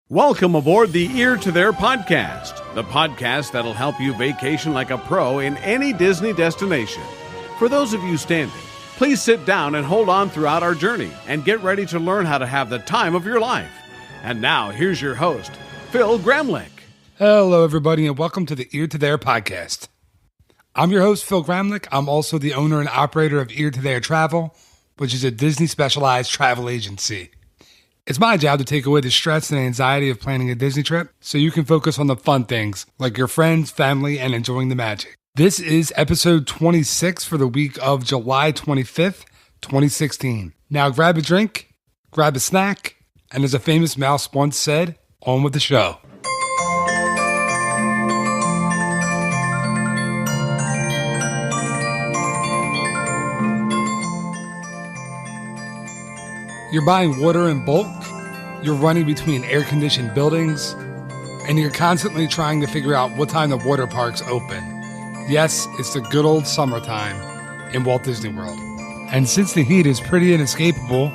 Welcome aboard the Ear to There podcast, the podcast that'll help you vacation like a pro in any Disney destination. For those of you standing, please sit down and hold on throughout our journey and get ready to learn how to have the time of your life. And now, here's your host, Phil Gramlich. Hello, everybody, and welcome to the Ear to There podcast. I'm your host, Phil Gramlich. I'm also the owner and operator of Ear to There Travel, which is a Disney-specialized travel agency. It's my job to take away the stress and anxiety of planning a Disney trip so you can focus on the fun things like your friends, family, and enjoying the magic. This is episode 26 for the week of July 25th, 2016. Now grab a drink, grab a snack, and as a famous mouse once said, on with the show. You're buying water in bulk, you're running between air-conditioned buildings, and you're constantly trying to figure out what time the water parks open. Yes, it's the good old summertime in Walt Disney World. And since the heat is pretty inescapable,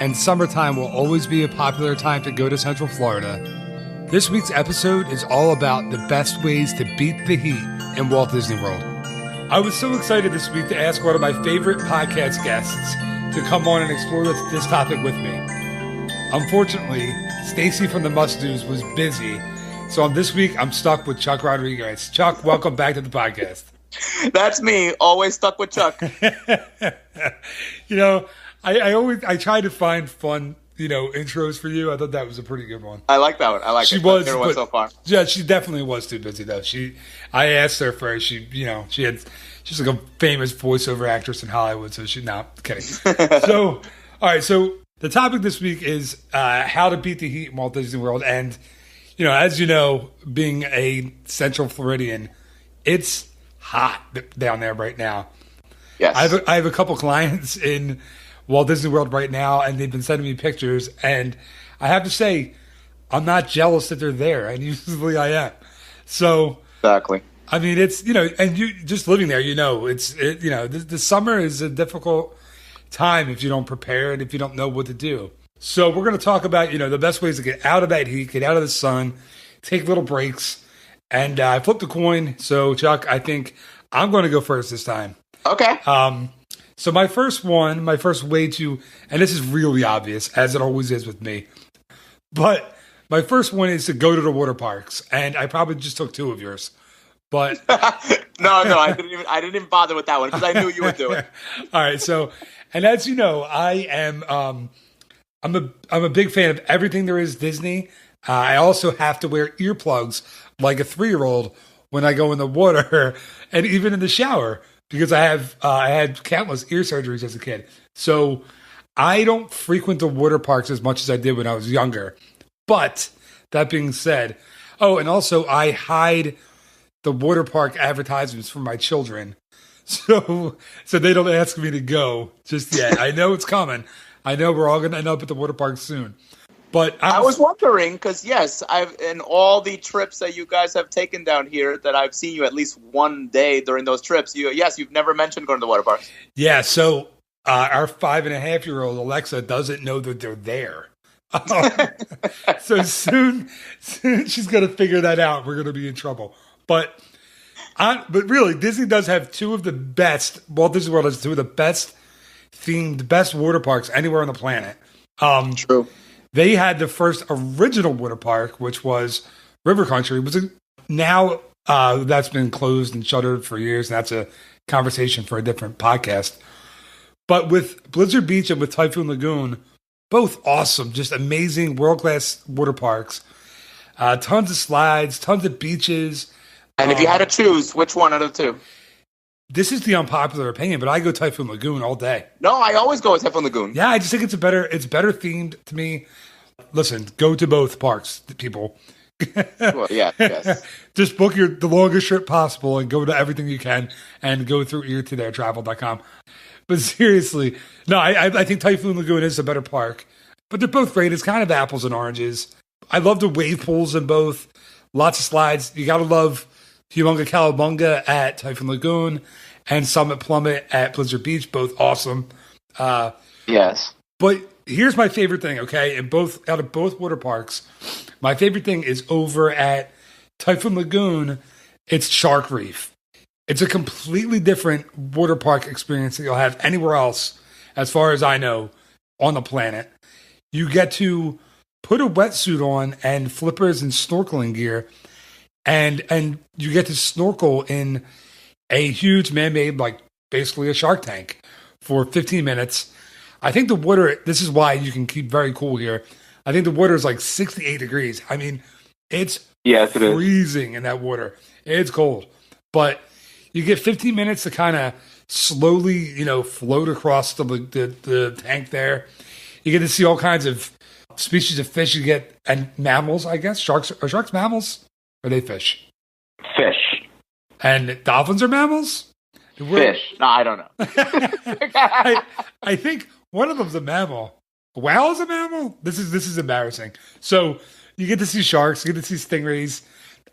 and summertime will always be a popular time to go to Central Florida, this week's episode is all about the best ways to beat the heat in Walt Disney World. I was so excited this week to ask one of my favorite podcast guests to come on and explore this topic with me. Unfortunately, Stacy from the Must-Dos was busy, so this week I'm stuck with Chuck Rodriguez. Chuck, welcome back to the podcast. That's me, always stuck with Chuck. You know, I try to find fun, intros for you. I thought that was a pretty good one. I like that one. I like it. She was one so far. Yeah, she definitely was too busy though. I asked her first. She's like a famous voiceover actress in Hollywood, so kidding. So, all right. So the topic this week is how to beat the heat in Walt Disney World, and as you know, being a Central Floridian, it's hot down there right now. Yes, I have a couple clients in Walt Disney World right now, and they've been sending me pictures, and I have to say, I'm not jealous that they're there, and usually I am. So exactly. I mean, it's and you just living there, the summer is a difficult time if you don't prepare and if you don't know what to do. So we're going to talk about the best ways to get out of that heat, get out of the sun, take little breaks, and I flipped a coin. So Chuck, I think I'm going to go first this time. Okay. So my first way to, and this is really obvious, as it always is with me, but my first one is to go to the water parks, and I probably just took two of yours, but no, I didn't even bother with that one because I knew you would do it. All right, so, and as you know, I am, I'm a big fan of everything there is Disney. I also have to wear earplugs like a 3-year-old when I go in the water and even in the shower, because I had countless ear surgeries as a kid. So I don't frequent the water parks as much as I did when I was younger. But that being said, and also I hide the water park advertisements for my children. So they don't ask me to go just yet. I know it's coming. I know we're all going to end up at the water park soon. But I was wondering, because yes, in all the trips that you guys have taken down here, that I've seen you at least one day during those trips. You've never mentioned going to the water parks. Yeah, so our 5.5-year-old Alexa doesn't know that they're there. So soon she's going to figure that out. We're going to be in trouble. But really, Disney does have Walt Disney World has two of the best themed, best water parks anywhere on the planet. True. They had the first original water park, which was River Country. Now that's been closed and shuttered for years, and that's a conversation for a different podcast. But with Blizzard Beach and with Typhoon Lagoon, both awesome, just amazing, world-class water parks. Tons of slides, tons of beaches. And if you had to choose, which one out of the two? This is the unpopular opinion, but I go Typhoon Lagoon all day. No, I always go with Typhoon Lagoon. Yeah, I just think it's better themed to me. Listen, go to both parks, people. Well, yes. Just book the longest trip possible and go to everything you can and go through eartotheretravel.com. But seriously, no, I think Typhoon Lagoon is a better park. But they're both great. It's kind of apples and oranges. I love the wave pools in both. Lots of slides. You got to love Humunga Cowabunga at Typhoon Lagoon and Summit Plummet at Blizzard Beach. Both awesome. Yes. But here's my favorite thing, okay? Out of both water parks, my favorite thing is over at Typhoon Lagoon. It's Shark Reef. It's a completely different water park experience that you'll have anywhere else, as far as I know, on the planet. You get to put a wetsuit on and flippers and snorkeling gear, and you get to snorkel in a huge man-made, like basically a shark tank for 15 minutes. I think the water, this is why you can keep very cool here. I think the water is like 68 degrees. I mean, it's freezing in that water. It's cold. But you get 15 minutes to kind of slowly, float across the tank there. You get to see all kinds of species of fish you get, and mammals, I guess. Are sharks mammals? Or are they fish? Fish. And dolphins are mammals? Fish. No, I don't know. I think one of them's a mammal. A whale is a mammal? This is embarrassing. So you get to see sharks, you get to see stingrays.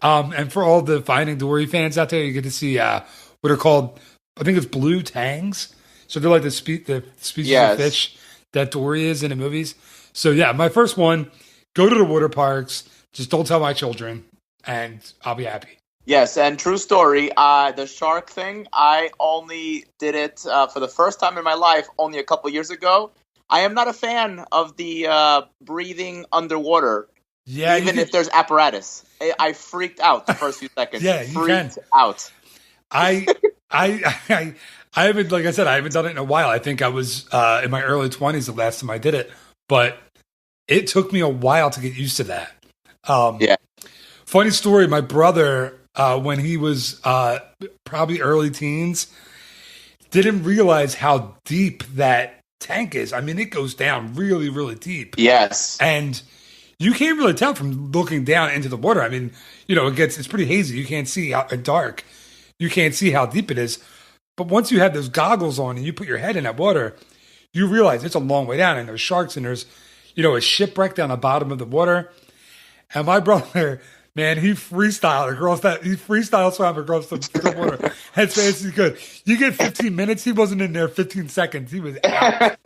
And for all the Finding Dory fans out there, you get to see what are called, I think it's blue tangs. So they're like the species of fish that Dory is in the movies. So yeah, my first one, go to the water parks. Just don't tell my children, and I'll be happy. Yes, and true story, the shark thing, I only did it for the first time in my life only a couple years ago. I am not a fan of the breathing underwater, even if there's apparatus. I freaked out the first few seconds. Yeah, you freaked out. I haven't, like I said, I haven't done it in a while. I think I was in my early 20s the last time I did it, but it took me a while to get used to that. Funny story, my brother, when he was probably early teens, didn't realize how deep that tank is. I mean, it goes down really, really deep. Yes. And you can't really tell from looking down into the water. I mean, it's pretty hazy. You can't see out dark. You can't see how deep it is. But once you have those goggles on and you put your head in that water, you realize it's a long way down, and there's sharks, and there's, a shipwreck down the bottom of the water. And my brother, man, he freestyled swam across the water as fast as he could. You get 15 minutes, he wasn't in there 15 seconds. He was out.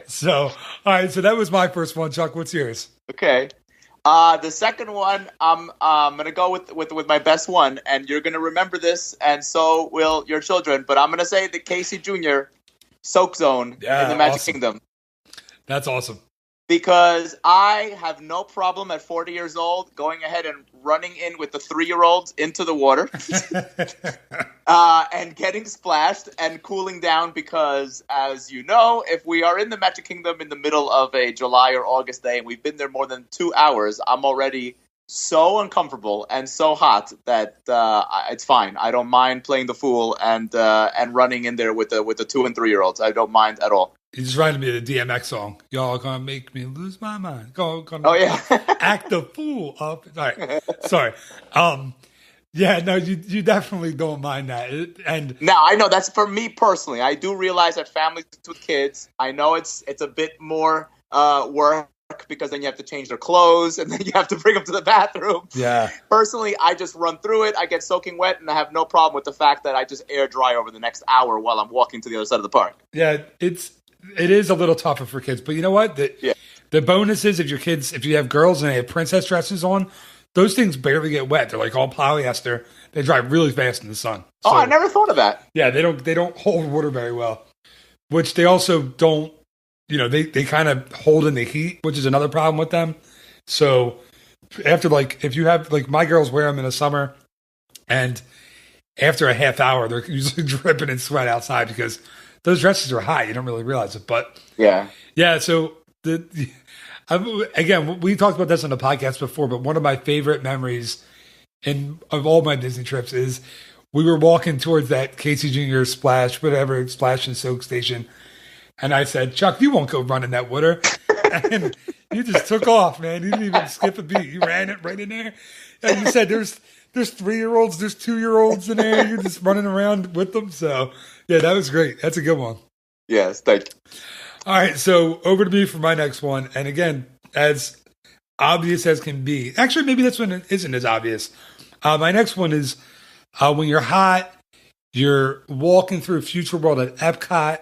So, all right, so that was my first one. Chuck, what's yours? Okay. The second one, I'm going to go with my best one, and you're going to remember this, and so will your children. But I'm going to say the Casey Jr. Soak Zone in the Magic Kingdom. That's awesome. Because I have no problem at 40 years old going ahead and running in with the 3-year-olds into the water and getting splashed and cooling down because, as you know, if we are in the Magic Kingdom in the middle of a July or August day and we've been there more than 2 hours, I'm already so uncomfortable and so hot that it's fine. I don't mind playing the fool and running in there with the 2 and 3-year-olds. I don't mind at all. He just reminded me of the DMX song. Y'all gonna make me lose my mind. Act the fool up. All right. Sorry. Yeah, no, you definitely don't mind that. No, I know that's for me personally. I do realize that families with kids, I know it's a bit more work because then you have to change their clothes and then you have to bring them to the bathroom. Yeah. Personally, I just run through it. I get soaking wet, and I have no problem with the fact that I just air dry over the next hour while I'm walking to the other side of the park. Yeah, it is a little tougher for kids, but you know what? The bonus is if you have girls and they have princess dresses on, those things barely get wet. They're like all polyester. They dry really fast in the sun. So, I never thought of that. Yeah, they don't hold water very well, which they also don't. They kind of hold in the heat, which is another problem with them. So after if you have my girls wear them in the summer, and after a half hour, they're usually dripping in sweat outside because those dresses are hot. You don't really realize it, but yeah. So again, we talked about this on the podcast before, but one of my favorite memories of all my Disney trips is we were walking towards that Casey Jr. splash and soak station, and I said, "Chuck, you won't go run in that water," and you just took off, man. You didn't even skip a beat. You ran it right in there, and you said, "There's 3-year-olds, there's 2-year-olds in there. You're just running around with them." So. Yeah, that was great. That's a good one. Yes, thank you. All right, so over to me for my next one. And again, as obvious as can be. Actually, maybe this one isn't as obvious. My next one is when you're hot, you're walking through Future World at Epcot.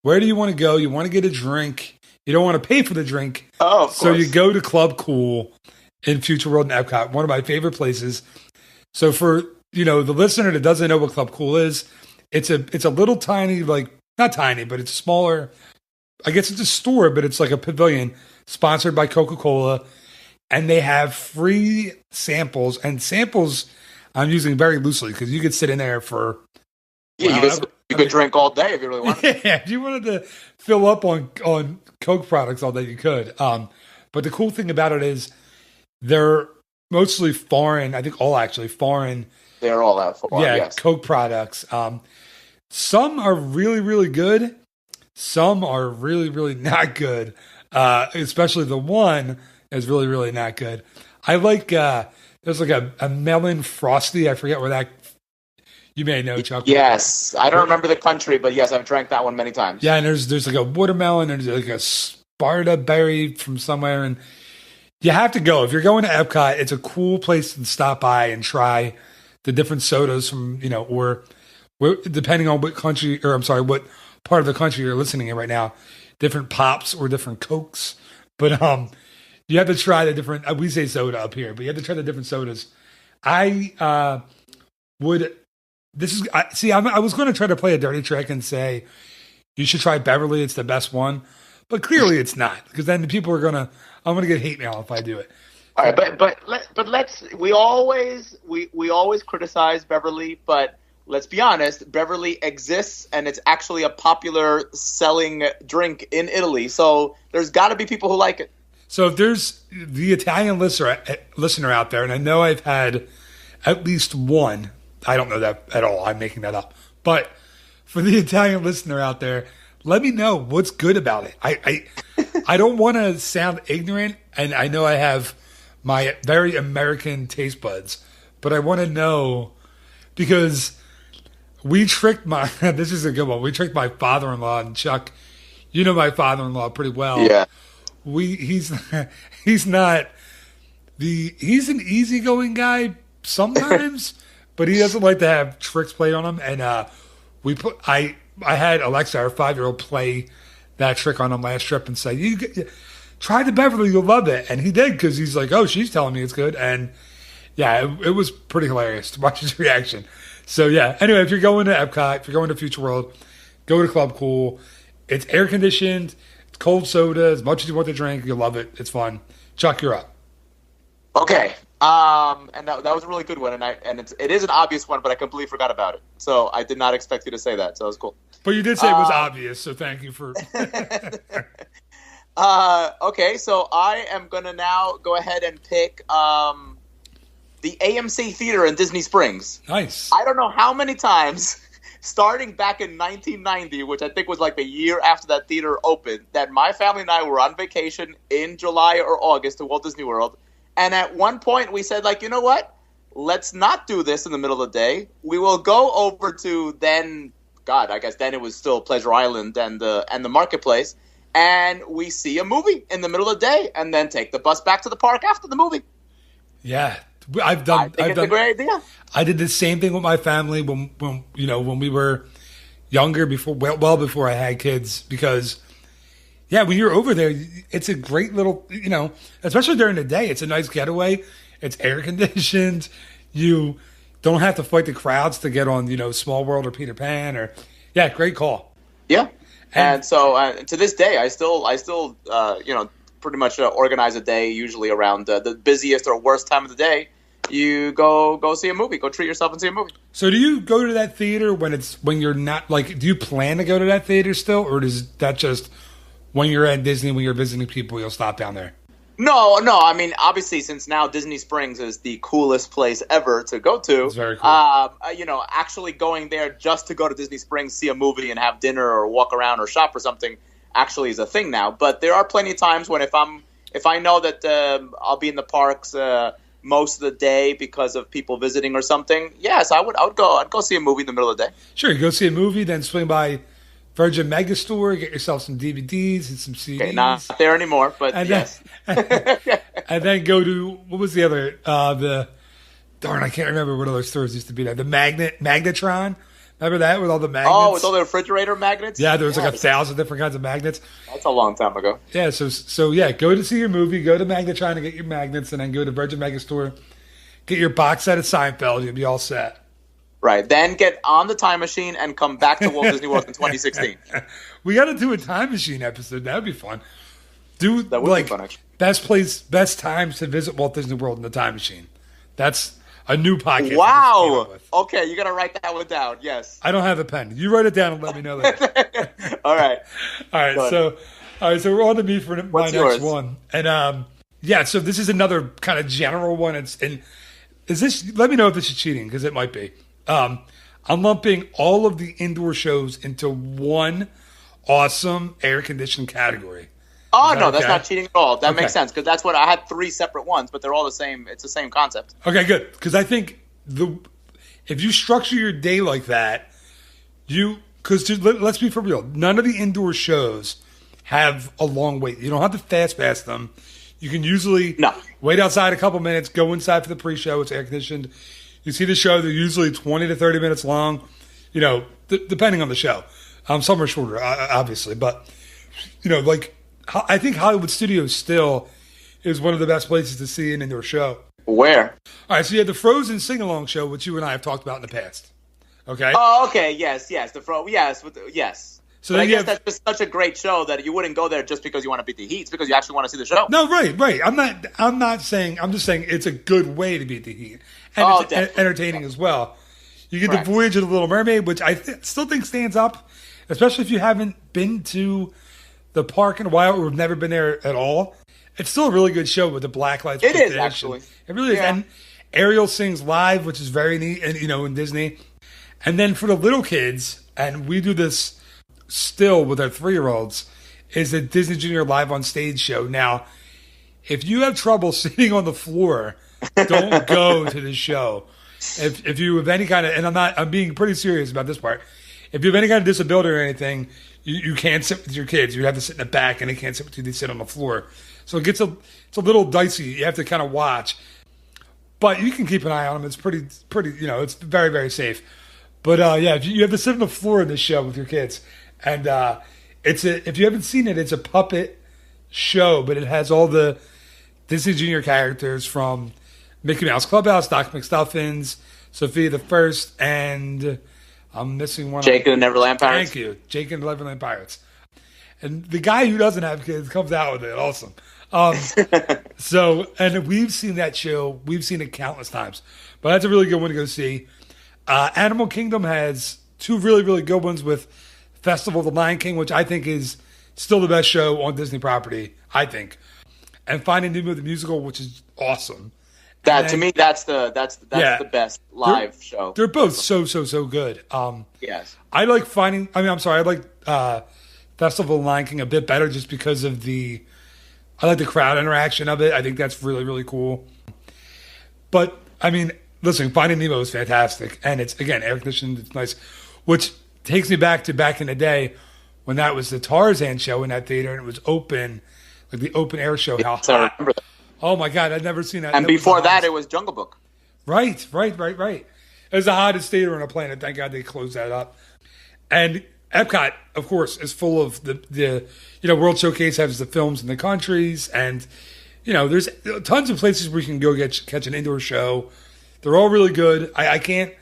Where do you want to go? You want to get a drink. You don't want to pay for the drink. Oh, of so course. you go to Club Cool in Future World and Epcot, one of my favorite places. So for, the listener that doesn't know what Club Cool is, it's a little tiny, like, not tiny, but it's smaller. I guess it's a store, but it's like a pavilion sponsored by Coca-Cola. And they have free samples. And samples I'm using very loosely because you could sit in there for... Yeah, you could drink all day if you really wanted. Yeah, if you wanted to fill up on Coke products all day, you could. But the cool thing about it is they're mostly foreign. I think all actually foreign. They're all out for yes. Coke products. Some are really, really good. Some are really, really not good. Especially the one is really, really not good. I like. There's like a melon frosty. I forget where that. You may know, Chuck. Yes, I don't remember the country, but yes, I've drank that one many times. Yeah, and there's like a watermelon, and there's like a Sparta berry from somewhere, and you have to go if you're going to Epcot. It's a cool place to stop by and try the different sodas from or depending on what country, or I'm sorry, what part of the country you're listening in right now, different pops or different Cokes. But you have to try the different. We say soda up here, but you have to try the different sodas. I would. I was going to try to play a dirty trick and say you should try Beverly. It's the best one, but clearly it's not, because then the people I'm going to get hate mail if I do it. All right, but let's we always criticize Beverly, but let's be honest, Beverly exists and it's actually a popular selling drink in Italy. So there's got to be people who like it. So if there's the Italian listener out there, and I know I've had at least one. I don't know that at all. I'm making that up. But for the Italian listener out there, let me know what's good about it. I don't want to sound ignorant, and I know I have my very American taste buds, but I want to know, because we tricked this is a good one. We tricked my father-in-law, and Chuck, you know my father-in-law pretty well. Yeah. He's not he's an easygoing guy sometimes. But he doesn't like to have tricks played on him, and I had Alexa, our 5-year-old, play that trick on him last trip and say, "You try the Beverly, you'll love it," and he did, because he's like, "Oh, she's telling me it's good," and yeah, it was pretty hilarious to watch his reaction. So yeah, anyway, if you're going to Epcot, if you're going to Future World, go to Club Cool. It's air conditioned, it's cold soda, as much as you want to drink, you'll love it. It's fun. Chuck, you're up. Okay. And that was a really good one, and it is an obvious one, but I completely forgot about it. So I did not expect you to say that, so it was cool. But you did say it was obvious, so thank you for. Okay, so I am gonna now go ahead and pick the AMC Theater in Disney Springs. Nice. I don't know how many times, starting back in 1990, which I think was like the year after that theater opened, that my family and I were on vacation in July or August to Walt Disney World. And at one point we said, like, you know what? Let's not do this in the middle of the day. We will go over to I guess then it was still Pleasure Island and the Marketplace, and we see a movie in the middle of the day, and then take the bus back to the park after the movie. Yeah, I think it's a great idea. I did the same thing with my family when we were younger, well before I had kids, because. Yeah, when you're over there, it's a great little, especially during the day, it's a nice getaway. It's air conditioned. You don't have to fight the crowds to get on, Small World or Peter Pan great call. Yeah. And so to this day, I still pretty much organize a day usually around the busiest or worst time of the day. You go see a movie, go treat yourself and see a movie. So do you go to that theater when you're not, like, do you plan to go to that theater still, or is that just... When you're at Disney, when you're visiting people, you'll stop down there? No. I mean, obviously, since now Disney Springs is the coolest place ever to go to, it's very cool. Actually going there just to go to Disney Springs, see a movie, and have dinner or walk around or shop or something actually is a thing now. But there are plenty of times when if I know that I'll be in the parks most of the day because of people visiting or something, yes, I'd go see a movie in the middle of the day. Sure, you go see a movie, then swing by Virgin Megastore, get yourself some DVDs and some CDs. Okay, not there anymore, but yes. And then go to, what was the other, I can't remember what other stores used to be there. The Magnetron. Remember that with all the magnets? Oh, with all the refrigerator magnets? Yeah, there was like 1,000 different kinds of magnets. That's a long time ago. Yeah, so yeah, go to see your movie, go to Magnetron to get your magnets, and then go to Virgin Mega Store, get your box set of Seinfeld, you'll be all set. Right, then get on the time machine and come back to Walt Disney World in 2016. We got to do a time machine episode. That would be fun. That would be fun, actually. Best times to visit Walt Disney World in the time machine. That's a new podcast. Wow. Okay, you got to write that one down. Yes. I don't have a pen. You write it down and let me know later. All right. So we're on to me for my What's next yours? one. And so this is another kind of general one. Let me know if this is cheating, because it might be. I'm lumping all of the indoor shows into one awesome air-conditioned category. Oh, Is that no, that's okay? not cheating at all. That Okay. makes sense, because that's what I had 3 separate ones, but they're all the same. It's the same concept. Okay, good. Because I think if you structure your day like that, let's be for real, none of the indoor shows have a long wait. You don't have to fast pass them. You can usually wait outside a couple minutes, go inside for the pre-show. It's air conditioned. You see the show; they're usually 20 to 30 minutes long. Depending on the show. Some are shorter, obviously, but I think Hollywood Studios still is one of the best places to see an indoor show. Where? All right, so you had the Frozen sing-along show, which you and I have talked about in the past. Okay? Oh, okay, yes. Yes. So But I then guess that's just such a great show that you wouldn't go there just because you want to beat the heat. It's because you actually want to see the show. No, right. I'm just saying it's a good way to beat the heat. And it's definitely. entertaining as well. You get Correct. the Voyage of the Little Mermaid, which I still think stands up, especially if you haven't been to the park in a while or have never been there at all. It's still a really good show with the black lights. It is, actually. It really is. Yeah. And Ariel sings live, which is very neat, and in Disney. And then for the little kids, and we do this still with our 3-year-olds, is the Disney Junior Live on Stage show. Now, if you have trouble sitting on the floor, don't go to the show. If you have any kind of, and I'm being pretty serious about this part. If you have any kind of disability or anything, you can't sit with your kids. You have to sit in the back, and they can't sit with you. They sit on the floor. So it's a little dicey. You have to kind of watch, but you can keep an eye on them. It's pretty. It's very, very safe. But if you have to sit on the floor in this show with your kids, and if you haven't seen it, it's a puppet show, but it has all the Disney Junior characters from Mickey Mouse Clubhouse, Doc McStuffins, Sophia the First, and I'm missing one. Jake and the Neverland Pirates. Thank you, Jake and the Neverland Pirates. And the guy who doesn't have kids comes out with it. Awesome. And we've seen that show. We've seen it countless times. But that's a really good one to go see. Animal Kingdom has 2 really, really good ones with Festival of the Lion King, which I think is still the best show on Disney property, I think. And Finding Nemo the musical, which is awesome. To me, that's the best live show. They're both so good. Yes. I like Festival of the Lion King a bit better just because of I like the crowd interaction of it. I think that's really, really cool. But, listen, Finding Nemo is fantastic. And it's, again, air conditioned. It's nice. Which takes me back in the day when that was the Tarzan show in that theater and it was open, like the open air show. How hot. I remember that. Oh, my God. I'd never seen that. And before that, it was Jungle Book. Right. It was the hottest theater on the planet. Thank God they closed that up. And Epcot, of course, is full of the World Showcase has the films in the countries, and there's tons of places where you can go catch an indoor show. They're all really good. I can't,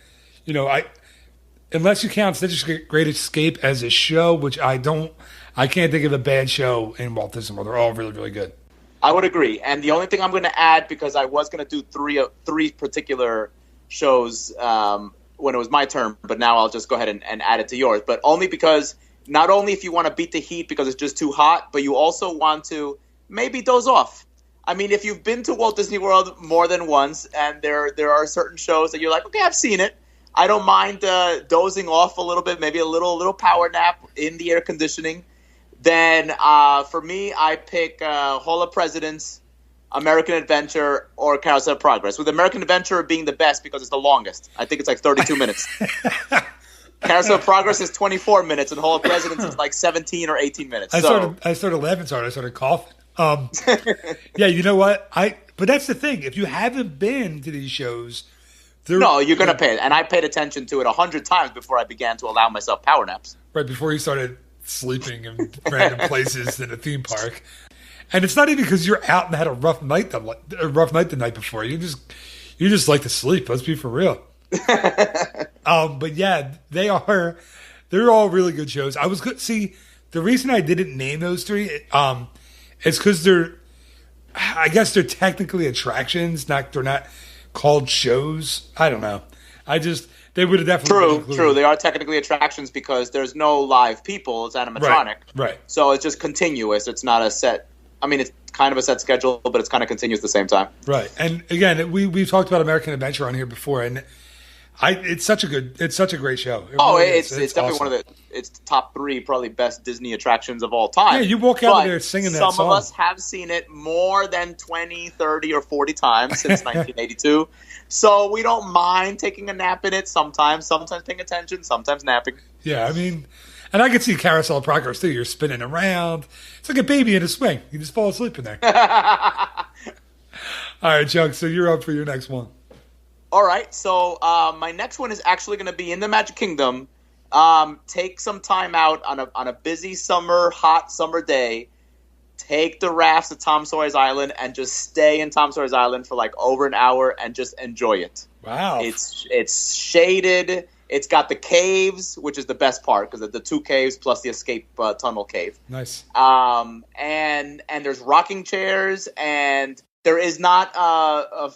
unless you count Stitch's Great Escape as a show, which I can't think of a bad show in Walt Disney World. They're all really, really good. I would agree. And the only thing I'm going to add, because I was going to do three particular shows when it was my turn, but now I'll just go ahead and add it to yours. But only because not only if you want to beat the heat because it's just too hot, but you also want to maybe doze off. If you've been to Walt Disney World more than once and there are certain shows that you're like, okay, I've seen it. I don't mind dozing off a little bit, maybe a little power nap in the air conditioning. Then for me, I pick Hall of Presidents, American Adventure, or Carousel of Progress, with American Adventure being the best because it's the longest. I think it's like 32 minutes. Carousel of Progress is 24 minutes, and Hall of Presidents is like 17 or 18 minutes. I started laughing, I started coughing. Yeah, you know what? But that's the thing. If you haven't been to these shows, No, you're going to pay it. And I paid attention to it 100 times before I began to allow myself power naps. Right before you started sleeping in random places in a theme park. And it's not even because you're out and had a rough night the night before. You just like to sleep. Let's be for real. But yeah, they're all really good shows. I was good. See, the reason I didn't name those three, is because I guess they're technically attractions. They're not called shows. I don't know. They would have definitely True. They are technically attractions because there's no live people. It's animatronic. Right. So it's just continuous. It's not a set. I mean, it's kind of a set schedule, but it's kind of continuous at the same time. Right. And again, we've talked about American Adventure on here before, and it's such a great show. It's definitely awesome. It's top 3 probably best Disney attractions of all time. Yeah, you walk out of there singing that song. Some of us have seen it more than 20, 30, or 40 times since 1982. So we don't mind taking a nap in it sometimes paying attention, sometimes napping. Yeah, I mean, and I can see Carousel progress too. You're spinning around. It's like a baby in a swing. You just fall asleep in there. All right, Chuck, so you're up for your next one. All right, so my next one is actually going to be in the Magic Kingdom. Take some time out on a busy hot summer day. Take the rafts to Tom Sawyer's Island and just stay in Tom Sawyer's Island for like over an hour and just enjoy it. Wow. It's shaded. It's got the caves, which is the best part because the 2 caves plus the escape tunnel cave. Nice. And there's rocking chairs, and there is not a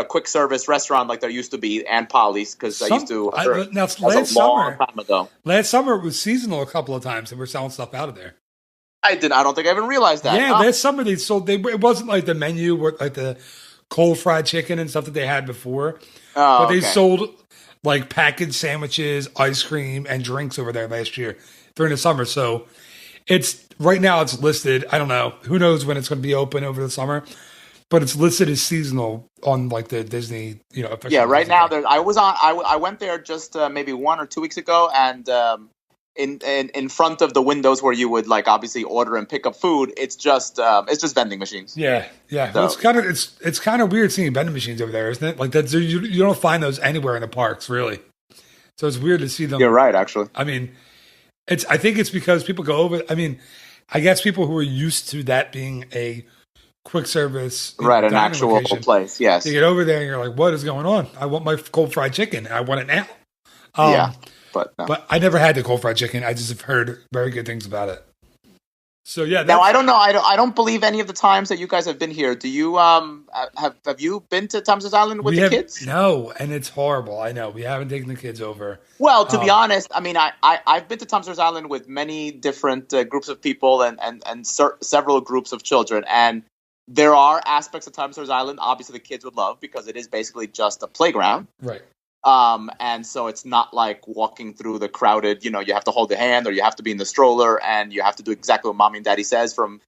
quick service restaurant like there used to be, and Polly's, because I used to. Time ago. Last summer it was seasonal a couple of times, and we're selling stuff out of there. I don't think I even realized that. Yeah, last summer they sold. It wasn't like the menu, like the cold fried chicken and stuff that they had before. But they sold like packaged sandwiches, ice cream, and drinks over there last year during the summer. So right now it's listed. I don't know. Who knows when it's going to be open over the summer? But it's listed as seasonal on like the Disney, Yeah, right now I went there just maybe 1 or 2 weeks ago, and in front of the windows where you would like obviously order and pick up food, it's just vending machines. Yeah. So. It's kind of weird seeing vending machines over there, isn't it? Like that, you don't find those anywhere in the parks, really. So it's weird to see them. You're right, actually. I mean, I think it's because people go over. I mean, I guess people who are used to that being a quick service, an actual place. Yes, you get over there and you're like, "What is going on? I want my cold fried chicken. I want it now." But I never had the cold fried chicken. I just have heard very good things about it. So yeah. Now I don't know. I don't believe any of the times that you guys have been here. Do you have you been to Thompsons Island with the kids? No, and it's horrible. I know we haven't taken the kids over. Well, to be honest, I mean, I've been to Thompsons Island with many different groups of people and several groups of children, and there are aspects of Thompsons Island obviously the kids would love because it is basically just a playground. Right. And so it's not like walking through the crowded, you have to hold the hand or you have to be in the stroller and you have to do exactly what mommy and daddy says from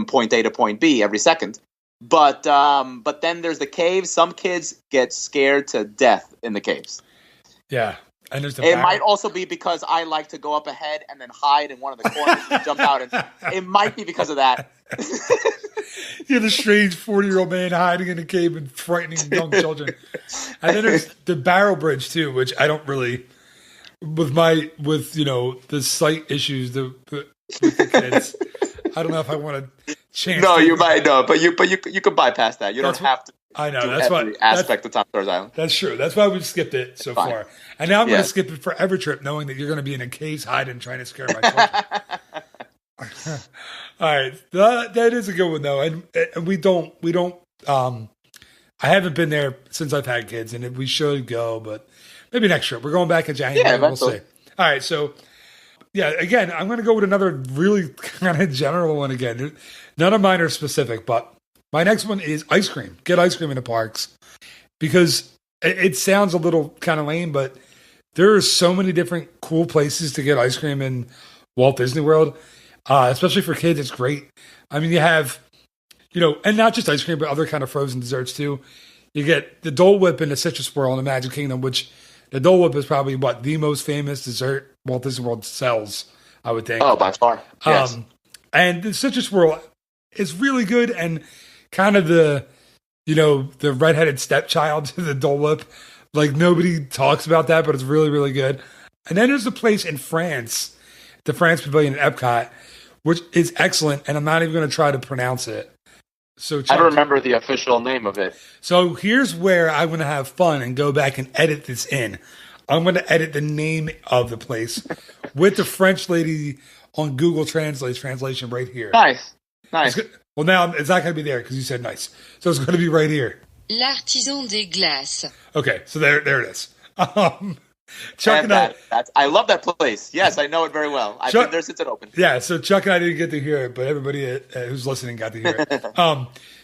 point A to point B every second. But then there's the caves. Some kids get scared to death in the caves. Yeah. And it might also be because I like to go up ahead and then hide in one of the corners and jump out. And it might be because of that. You're the strange 40-year-old man hiding in a cave and frightening young children. And then there's the barrel bridge too, which I don't really, with the sight issues with the kids. I don't know if I want to chance. No, you might know, but you can bypass that. You don't have to. I know that's every aspect of Thompsons Island. That's true. That's why we've skipped it so far. And now I'm going to skip it for every trip, knowing that you're going to be in a cave hiding, trying to scare my children. All right, that is a good one though, and we don't. I haven't been there since I've had kids, and we should go, but maybe next trip. We're going back in January. Yeah, we'll see. All right, so yeah, again, I'm going to go with another really kind of general one again. None of mine are specific, but my next one is ice cream. Get ice cream in the parks because it sounds a little kind of lame, but there are so many different cool places to get ice cream in Walt Disney World. Especially for kids, it's great. I mean, you have, and not just ice cream, but other kind of frozen desserts too. You get the Dole Whip and the Citrus Swirl in the Magic Kingdom, which the Dole Whip is probably the most famous dessert Walt Disney World sells, I would think. Oh, by far. Yes. And the Citrus Swirl is really good and kind of the the redheaded stepchild to the Dole Whip. Like, nobody talks about that, but it's really, really good. And then there's a place in France, the France Pavilion at Epcot, which is excellent, and I'm not even going to try to pronounce it. So I don't remember the official name of it. So here's where I'm going to have fun and go back and edit this in. I'm going to edit the name of the place with the French lady on Google translation right here. Nice. Well, now it's not going to be there because you said nice. So it's going to be right here. L'Artisan des Glaces. Okay, so there it is. Chuck and I love that place. Yes, I know it very well. I've been there since it opened. Yeah, so Chuck and I didn't get to hear it, but everybody who's listening got to hear it.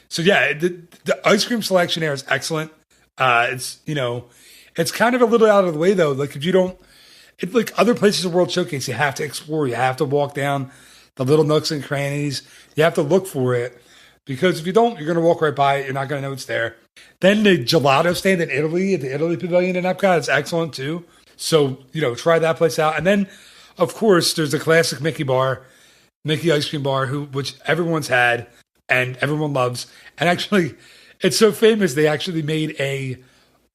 So yeah, the ice cream selection there is excellent. It's it's kind of a little out of the way though. Like if you don't, it's like other places of World Showcase, you have to explore. You have to walk down the little nooks and crannies. You have to look for it because if you don't, you're going to walk right by it. You're not going to know it's there. Then the gelato stand in Italy at the Italy Pavilion in Epcot is excellent too. So, try that place out. And then, of course, there's the classic Mickey ice cream bar, which everyone's had and everyone loves. And actually, it's so famous, they actually made a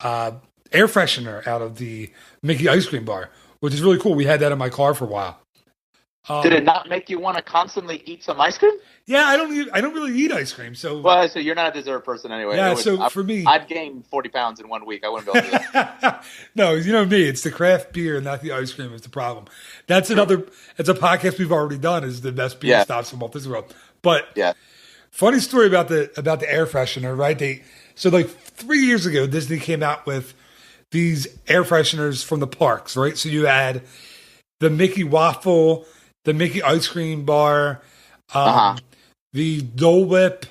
air freshener out of the Mickey ice cream bar, which is really cool. We had that in my car for a while. Did it not make you want to constantly eat some ice cream? Yeah, I don't really eat ice cream. So you're not a dessert person anyway. Yeah, for me, I'd gain 40 pounds in 1 week. I wouldn't be able to do that. No, you know me. It's the craft beer, not the ice cream. Is the problem. It's a podcast we've already done. Is the best beer stops in Walt Disney World. But funny story about the air freshener, right? So like 3 years ago, Disney came out with these air fresheners from the parks, right? So you had the Mickey waffle, the Mickey ice cream bar, the Dole Whip,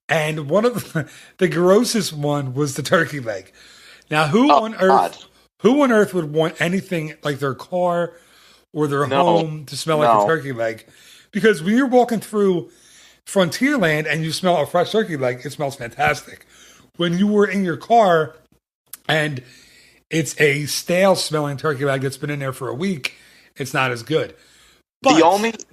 and one of the grossest one was the turkey leg. Now, who on earth would want anything like their car or their home to smell like a turkey leg? Because when you're walking through Frontierland and you smell a fresh turkey leg, it smells fantastic. When you were in your car and it's a stale smelling turkey leg that's been in there for a week, it's not as good. But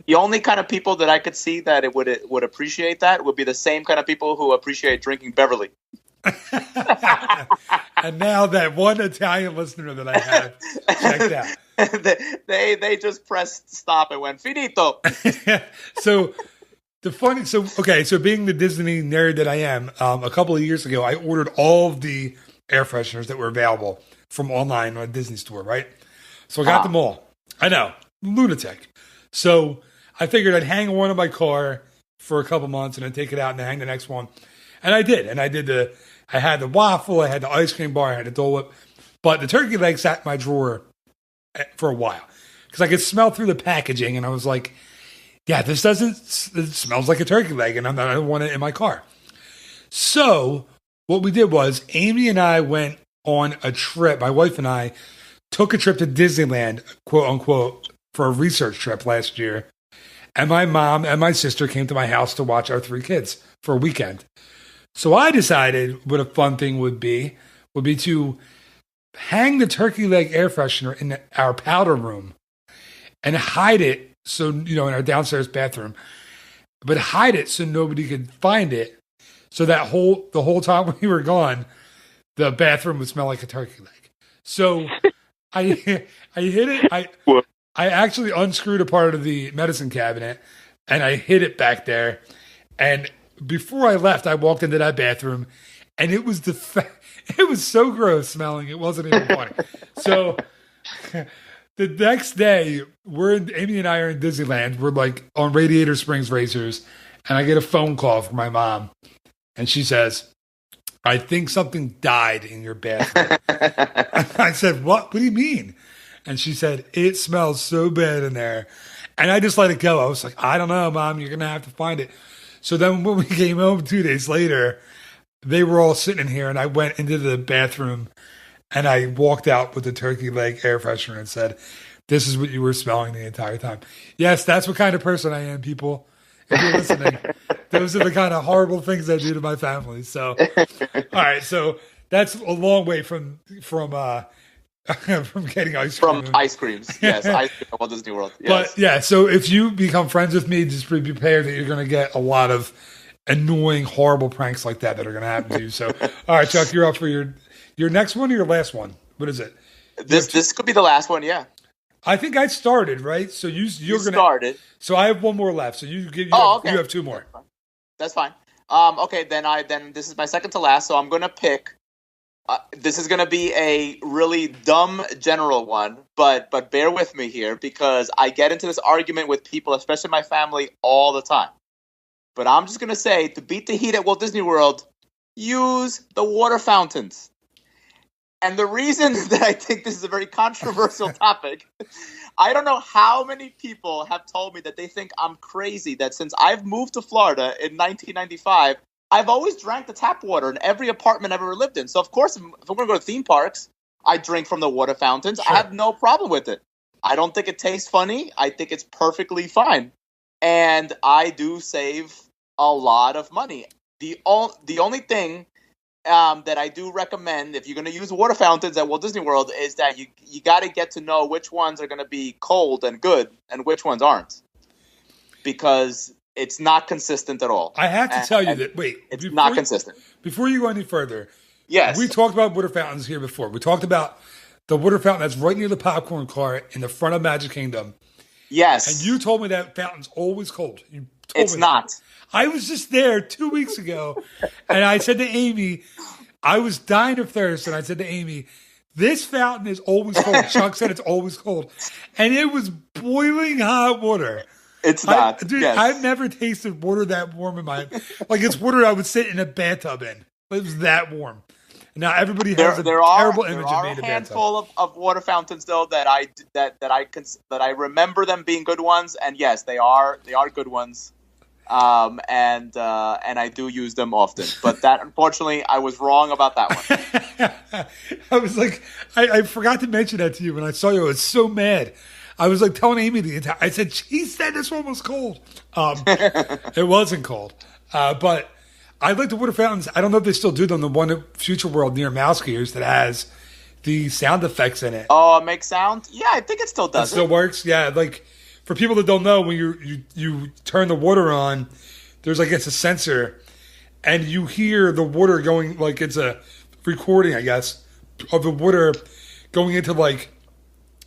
the only kind of people that I could see that it would appreciate that would be the same kind of people who appreciate drinking Beverly. And now that one Italian listener that I have checked out, they just pressed stop and went finito. So being the Disney nerd that I am, a couple of years ago I ordered all of the air fresheners that were available from online on a Disney store, right? So I got them all. I know, lunatic. So I figured I'd hang one in my car for a couple months and then take it out and then hang the next one. And I did. And I had the waffle, I had the ice cream bar, I had the Dole Whip. But the turkey leg sat in my drawer for a while. Because I could smell through the packaging and I was like, yeah, it smells like a turkey leg and I don't want it in my car. So what we did was Amy and I went on a trip. My wife and I took a trip to Disneyland, quote unquote, for a research trip last year. And my mom and my sister came to my house to watch our 3 kids for a weekend. So I decided what a fun thing would be to hang the turkey leg air freshener in our powder room and hide it so, in our downstairs bathroom, but hide it so nobody could find it. So that the whole time we were gone, the bathroom would smell like a turkey leg. So I hid it. I actually unscrewed a part of the medicine cabinet and I hid it back there. And before I left, I walked into that bathroom and it was it was so gross smelling. It wasn't even funny. So the next day, Amy and I are in Disneyland. We're like on Radiator Springs Racers and I get a phone call from my mom and she says, I think something died in your bathroom. I said, what? What do you mean? And she said, it smells so bad in there. And I just let it go. I was like, I don't know, Mom. You're going to have to find it. So then when we came home 2 days later, they were all sitting in here. And I went into the bathroom and I walked out with the turkey leg air freshener and said, this is what you were smelling the entire time. Yes, that's what kind of person I am, people. If you're listening, those are the kind of horrible things I do to my family. So, all right. So that's a long way from getting ice cream. From ice creams. Yes, ice cream at Walt Disney World. Yes. But yeah, so if you become friends with me, just be prepared that you're going to get a lot of annoying, horrible pranks like that are going to happen to you. So, all right, Chuck, you're up for your next one or your last one? What is it? This could be the last one, yeah. I think I started, right? So you're going to... started. So I have one more left. So you have two more. That's fine. Okay, then this is my second to last, so I'm going to pick... this is going to be a really dumb general one, but bear with me here because I get into this argument with people, especially my family, all the time. But I'm just going to say, to beat the heat at Walt Disney World, use the water fountains. And the reason that I think this is a very controversial topic, I don't know how many people have told me that they think I'm crazy, that since I've moved to Florida in 1995, I've always drank the tap water in every apartment I've ever lived in. So, of course, if I'm going to go to theme parks, I drink from the water fountains. Sure. I have no problem with it. I don't think it tastes funny. I think it's perfectly fine. And I do save a lot of money. The only thing that I do recommend if you're going to use water fountains at Walt Disney World is that you got to get to know which ones are going to be cold and good and which ones aren't. Because it's not consistent at all. I have to tell you that, it's not consistent. Before you go any further, yes, we talked about water fountains here before. We talked about the water fountain that's right near the popcorn cart in the front of Magic Kingdom. Yes. And you told me that fountain's always cold. It's not. I was just there 2 weeks ago, and I said to Amy, I was dying of thirst, and I said to Amy, this fountain is always cold. Chuck said it's always cold. And it was boiling hot water. It's not. Dude, yes. I've never tasted water that warm in my... Like, it's water I would sit in a bathtub in. It was that warm. Now, everybody has a terrible image of made a bathtub. There are a handful of water fountains, though, that I remember them being good ones. And, yes, they are good ones. And I do use them often. But that, unfortunately, I was wrong about that one. I was like... I forgot to mention that to you when I saw you. I was so mad. I was like telling Amy I said, she said this one was cold. It wasn't cold. But I like the water fountains. I don't know if they still do them. The one at Future World near Mouse Gears that has the sound effects in it. Oh, it makes sound? Yeah, I think it still does. It still works? Yeah. Like, for people that don't know, when you turn the water on, there's, I guess, a sensor, and you hear the water going, like it's a recording, I guess, of the water going into, like,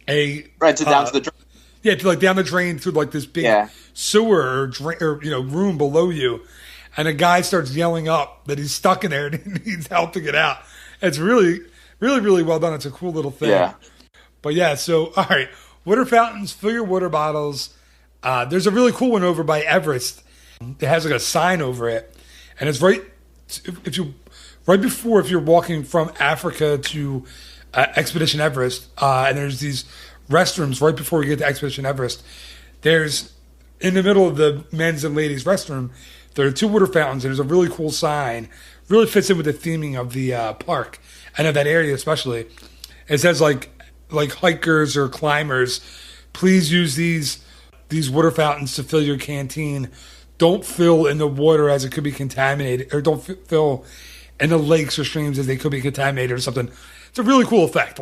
down to the drain. Yeah, to like down the drain through like this big sewer or room below you, and a guy starts yelling up that he's stuck in there and he needs help to get out. It's really, really, really well done. It's a cool little thing. Yeah. But yeah, so all right, water fountains, fill your water bottles. There's a really cool one over by Everest. It has like a sign over it, and it's right before if you're walking from Africa to Expedition Everest, and there's these restrooms right before we get to Expedition Everest. There's, in the middle of the men's and ladies' restroom, there are two water fountains, and there's a really cool sign. Really fits in with the theming of the park, and of that area especially. It says, like hikers or climbers, please use these water fountains to fill your canteen. Don't fill in the water as it could be contaminated, or don't fill in the lakes or streams as they could be contaminated or something. It's a really cool effect.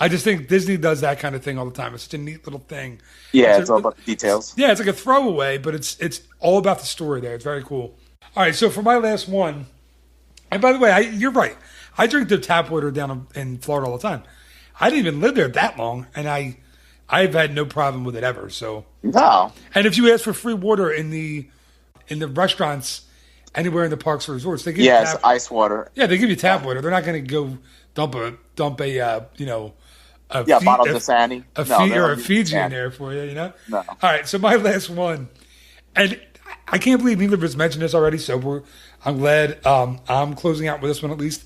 I just think Disney does that kind of thing all the time. It's such a neat little thing. Yeah, it's all about the details. Yeah, it's like a throwaway, but it's all about the story there. It's very cool. All right, so for my last one, and by the way, you're right. I drink the tap water down in Florida all the time. I didn't even live there that long, and I've had no problem with it ever. So no. And if you ask for free water in the restaurants anywhere in the parks or resorts, they give you ice water. Yeah, they give you tap water. They're not going to go dump a bottle of Dasani. A Fiji in there for you, No. All right, so my last one, and I can't believe neither of us mentioned this already, so I'm glad I'm closing out with this one at least,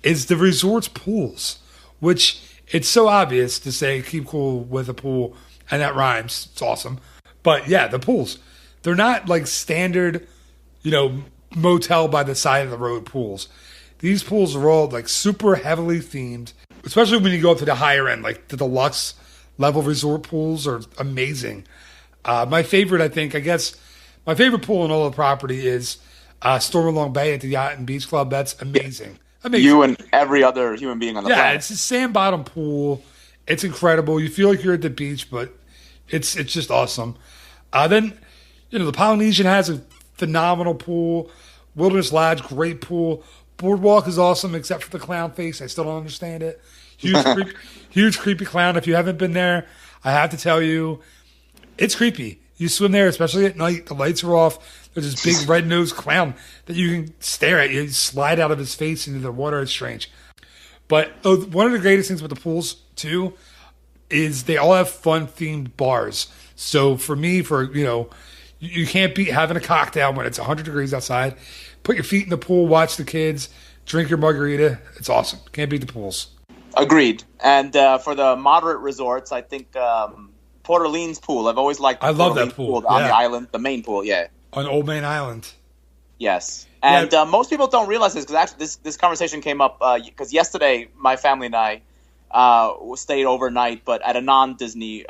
is the resort's pools, which it's so obvious to say keep cool with a pool, and that rhymes. It's awesome. But yeah, the pools, they're not like standard, motel by the side of the road pools. These pools are all like super heavily themed, especially when you go up to the higher end, like the deluxe level resort pools are amazing. My favorite, my favorite pool in all the property is Storm Long Bay at the Yacht and Beach Club. That's amazing. Amazing. You and every other human being on the planet. Yeah, it's a sand bottom pool. It's incredible. You feel like you're at the beach, but it's just awesome. Then, the Polynesian has a phenomenal pool. Wilderness Lodge, great pool. Boardwalk is awesome, except for the clown face. I still don't understand it. Huge creepy clown. If you haven't been there, I have to tell you, it's creepy. You swim there, especially at night. The lights are off. There's this big red-nosed clown that you can stare at. You slide out of his face into the water. It's strange. But one of the greatest things with the pools, too, is they all have fun-themed bars. So for me, you can't beat having a cocktail when it's 100 degrees outside. Put your feet in the pool, watch the kids, drink your margarita. It's awesome. Can't beat the pools. Agreed. And for the moderate resorts, I think Port Orleans pool. I've always liked I love that pool. On the island, the main pool, yeah. On Old Main Island. Yes. And most people don't realize this, because actually this conversation came up because yesterday my family and I stayed overnight, but at a non-Disney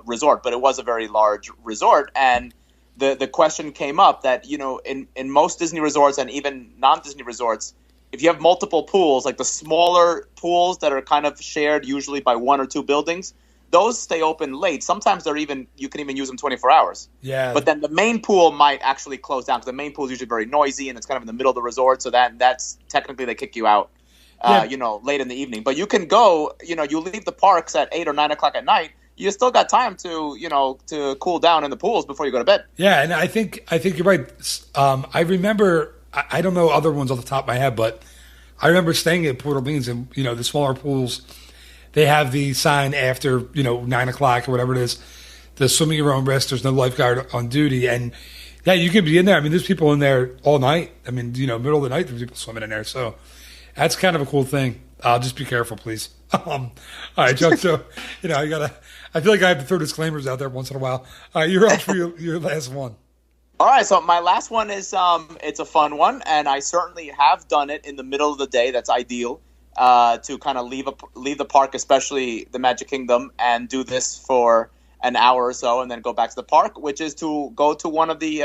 resort. But it was a very large resort, and the question came up that, in most Disney resorts and even non-Disney resorts, if you have multiple pools, like the smaller pools that are kind of shared usually by one or two buildings, those stay open late. Sometimes you can even use them 24 hours. Yeah. But then the main pool might actually close down, because the main pool is usually very noisy and it's kind of in the middle of the resort. So that's technically they kick you out, late in the evening. But you can go, you leave the parks at 8 or 9 o'clock at night. You still got time to cool down in the pools before you go to bed. Yeah, and I think you're right. I remember, I don't know other ones off the top of my head, but I remember staying at Port Orleans, and the smaller pools, they have the sign after 9 o'clock or whatever it is, the swim at your own risk. There's no lifeguard on duty, and yeah, you can be in there. I mean, there's people in there all night. I mean, middle of the night, there's people swimming in there. So that's kind of a cool thing. Just be careful, please. All right, Chuck. So I feel like I have to throw disclaimers out there once in a while. All right, you're up for your last one. All right, so my last one is it's a fun one, and I certainly have done it in the middle of the day. That's ideal to kind of leave the park, especially the Magic Kingdom, and do this for an hour or so, and then go back to the park, which is to go to one of the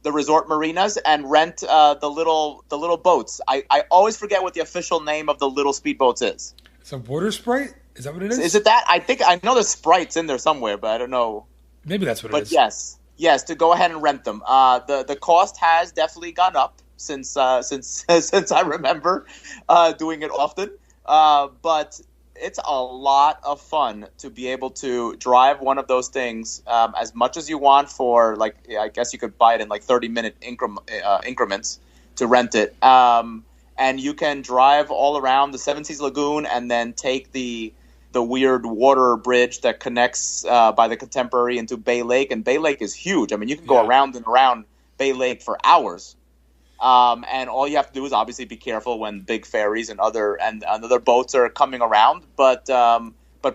resort marinas and rent the little boats. I always forget what the official name of the little speedboats is. It's a water sprite? Is that what it is? Is it that? I know there's sprites in there somewhere, but I don't know. Maybe that's what it is. But yes, to go ahead and rent them. The cost has definitely gone up since I remember doing it often. But it's a lot of fun to be able to drive one of those things as much as you want for, I guess you could buy it in 30-minute increments to rent it. And you can drive all around the Seven Seas Lagoon, and then take the weird water bridge that connects by the Contemporary into Bay Lake. And Bay Lake is huge. I mean, you can go around and around Bay Lake for hours. And all you have to do is obviously be careful when big ferries and other boats are coming around. But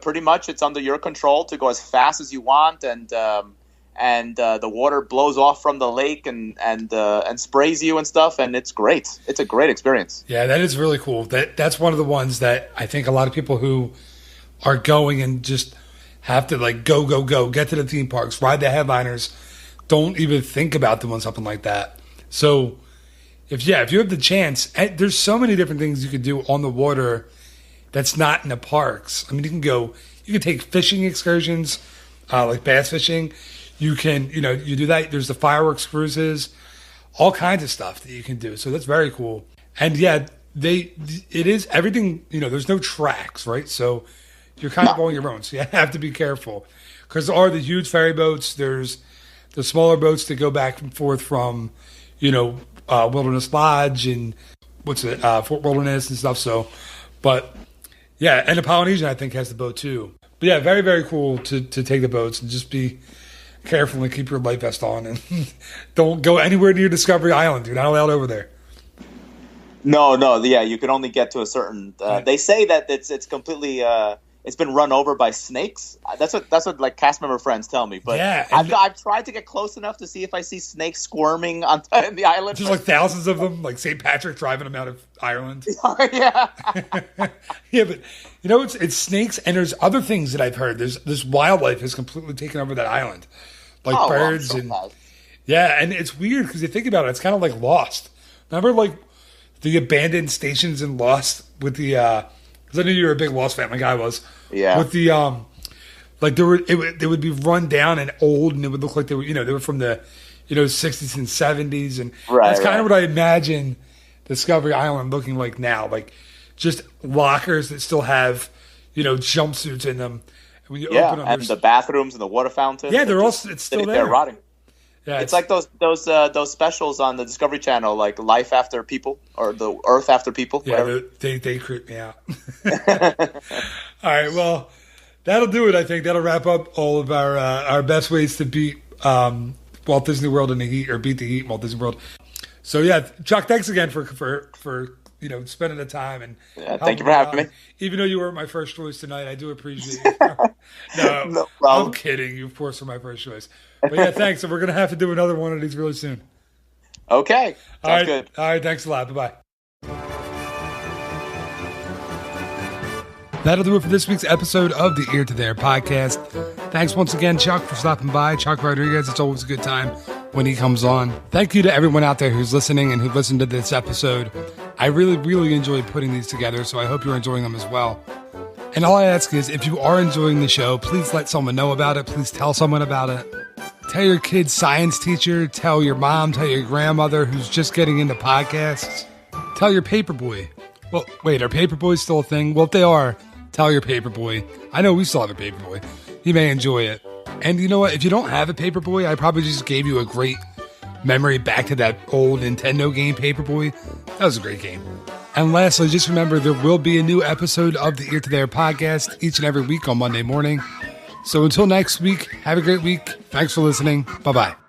pretty much it's under your control to go as fast as you want, and the water blows off from the lake and sprays you and stuff, and it's great. It's a great experience. Yeah, that is really cool. That's one of the ones that I think a lot of people who are going and just have to go, get to the theme parks, ride the headliners, don't even think about doing something like that. So if you have the chance, there's so many different things you could do on the water that's not in the parks. I mean, you can take fishing excursions, like bass fishing. You can, you do that. There's the fireworks cruises, all kinds of stuff that you can do. So that's very cool. And yeah, it is everything, there's no tracks, right? So you're kind of on your own. So you have to be careful, because there are the huge ferry boats. There's the smaller boats that go back and forth from, Wilderness Lodge and Fort Wilderness and stuff. So, but yeah, and the Polynesian, I think, has the boat too. But yeah, very, very cool to take the boats, and just be careful and keep your life vest on, and don't go anywhere near Discovery Island. You're not allowed over there. No, yeah, you can only get to a certain. They say that it's completely. It's been run over by snakes. That's what cast member friends tell me. But yeah, I've tried to get close enough to see if I see snakes squirming on the island. Just thousands of them, like St. Patrick driving them out of Ireland. Yeah. Yeah, but it's snakes, and there's other things that I've heard. This wildlife has completely taken over that island, birds and yeah, and it's weird because you think about it, it's kind of like Lost. Remember the abandoned stations in Lost with the. Because I knew you were a big Lost fan, like I was. Yeah. With the they would be run down and old, and it would look like they were from the 60s and 70s. And that's kind of what I imagine Discovery Island looking like now. Like just lockers that still have, jumpsuits in them. And when you open them, and the bathrooms and the water fountain. Yeah, it's still there. They're rotting. Yeah, it's like those specials on the Discovery Channel, like Life After People or the Earth After People. Yeah, they creep me out. All right, well, that'll do it. I think that'll wrap up all of our best ways to beat Walt Disney World in the heat, or beat the heat in Walt Disney World. So yeah, Chuck, thanks again for spending the time and thank you for having me. Even though you weren't my first choice tonight, I do appreciate it. No problem. I'm kidding. You, of course, were my first choice. But yeah, thanks. And we're gonna have to do another one of these really soon. Okay, sounds good. All right, thanks a lot. Bye bye. That'll do it for this week's episode of the Ear to There podcast. Thanks once again, Chuck, for stopping by. Chuck Rodriguez, it's always a good time when he comes on. Thank you to everyone out there who's listening and who listened to this episode. I really, really enjoyed putting these together, so I hope you're enjoying them as well. And all I ask is, if you are enjoying the show, please let someone know about it. Please tell someone about it. Tell your kid's science teacher. Tell your mom. Tell your grandmother who's just getting into podcasts. Tell your paperboy. Well, wait, are paperboys still a thing? Well, if they are, tell your paperboy. I know we still have a paperboy. He may enjoy it. And you know what? If you don't have a paperboy, I probably just gave you a great memory back to that old Nintendo game, Paperboy. That was a great game. And lastly, just remember there will be a new episode of the Ear to There podcast each and every week on Monday morning. So until next week, have a great week. Thanks for listening. Bye-bye.